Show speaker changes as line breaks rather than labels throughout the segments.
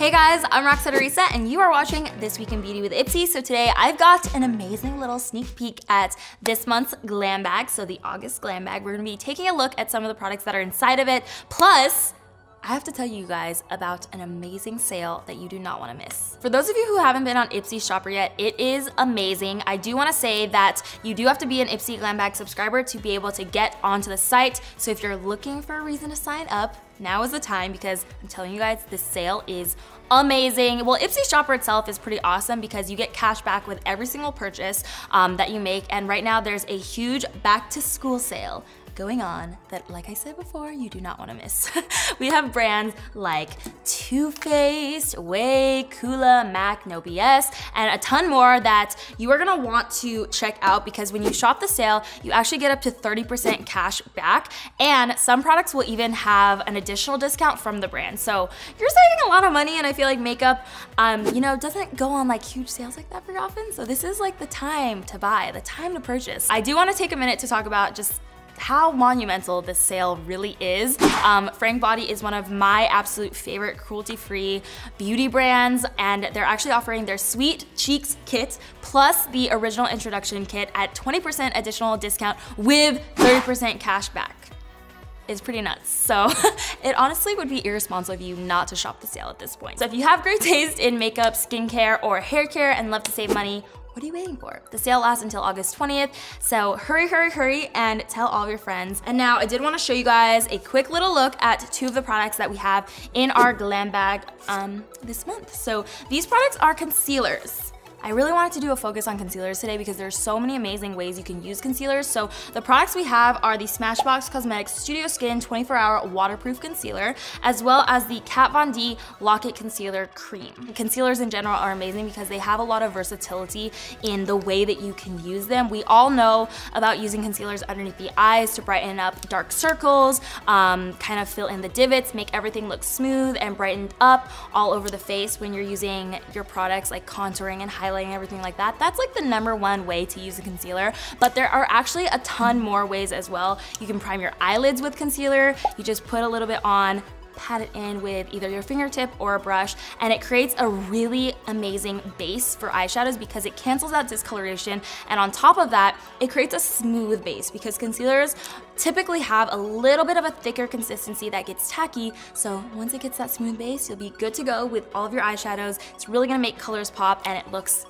Hey guys, I'm Roxette Arisa and you are watching This Week in Beauty with IPSY. So today I've got an amazing little sneak peek at this month's Glam Bag, so the August Glam Bag. We're gonna be taking a look at some of the products that are inside of it. Plus, I have to tell you guys about an amazing sale that you do not want to miss. For those of you who haven't been on IPSY Shopper yet, it is amazing. I do want to say that you do have to be an IPSY Glam Bag subscriber to be able to get onto the site. So if you're looking for a reason to sign up, now is the time, because I'm telling you guys, this sale is amazing. Well, IPSY Shopper itself is pretty awesome because you get cash back with every single purchase that you make. And right now there's a huge back to school sale going on that, like I said before, you do not want to miss. We have brands like Too Faced, Way, Kula, MAC, No BS, and a ton more that you are gonna want to check out, because when you shop the sale, you actually get up to 30% cash back, and some products will even have an additional discount from the brand. So you're saving a lot of money, and I feel like makeup, doesn't go on like huge sales like that very often. So this is like the time to buy, the time to purchase. I do want to take a minute to talk about just how monumental this sale really is. Frank Body is one of my absolute favorite cruelty-free beauty brands, and they're actually offering their Sweet Cheeks kit plus the original introduction kit at 20% additional discount with 30% cash back. It's pretty nuts. So it honestly would be irresponsible of you not to shop the sale at this point. So if you have great taste in makeup, skincare, or hair care and love to save money, what are you waiting for? The sale lasts until August 20th, so hurry, hurry, hurry, and tell all your friends. And now I did want to show you guys a quick little look at two of the products that we have in our Glam Bag this month. So these products are concealers. I really wanted to do a focus on concealers today because there's so many amazing ways you can use concealers. So the products we have are the SMASHBOX Cosmetics Studio Skin 24-Hour Waterproof Concealer, as well as the Kat Von D Lock-It Concealer Cream. Concealers in general are amazing because they have a lot of versatility in the way that you can use them. We all know about using concealers underneath the eyes to brighten up dark circles, kind of fill in the divots, make everything look smooth and brightened up all over the face when you're using your products like contouring and highlighting, everything like that. That's like the #1 way to use a concealer, but there are actually a ton more ways as well. You can prime your eyelids with concealer. You just put a little bit on, pat it in with either your fingertip or a brush, and it creates a really amazing base for eyeshadows because it cancels out discoloration, and on top of that, it creates a smooth base because concealers typically have a little bit of a thicker consistency that gets tacky. So once it gets that smooth base, you'll be good to go with all of your eyeshadows. It's really gonna make colors pop, and it looks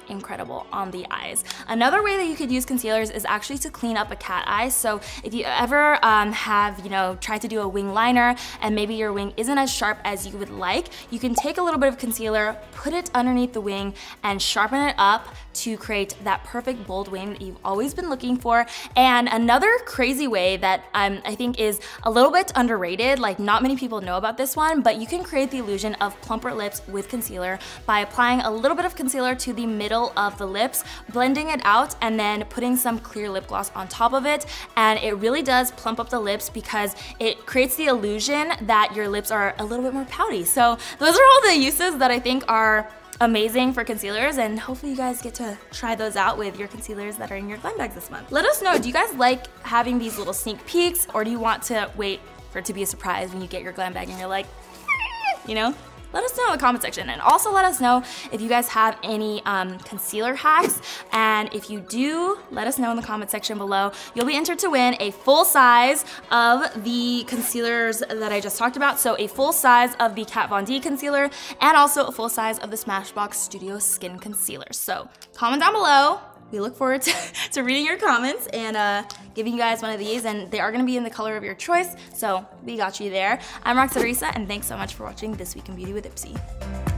incredible on the eyes. Another way that you could use concealers is actually to clean up a cat eye. So if you ever have, tried to do a wing liner and maybe your wing isn't as sharp as you would like, you can take a little bit of concealer, put it underneath the wing, and sharpen it up to create that perfect bold wing that you've always been looking for. And another crazy way that I think is a little bit underrated, like not many people know about this one, but you can create the illusion of plumper lips with concealer by applying a little bit of concealer to the middle of the lips, blending it out, and then putting some clear lip gloss on top of it. And it really does plump up the lips because it creates the illusion that your lips are a little bit more pouty. So those are all the uses that I think are amazing for concealers, and hopefully you guys get to try those out with your concealers that are in your Glam Bags this month. Let us know, do you guys like having these little sneak peeks, or do you want to wait for it to be a surprise when you get your Glam Bag and you're like, Let us know in the comment section, and also let us know if you guys have any concealer hacks, and if you do, let us know in the comment section below. You'll be entered to win a full size of the concealers that I just talked about, so a full size of the Kat Von D concealer, and also a full size of the SMASHBOX Studio Skin Concealer. So comment down below. We look forward to reading your comments and giving you guys one of these, and they are gonna be in the color of your choice, so we got you there. I'm Roxette Arisa, and thanks so much for watching This Week in Beauty with IPSY.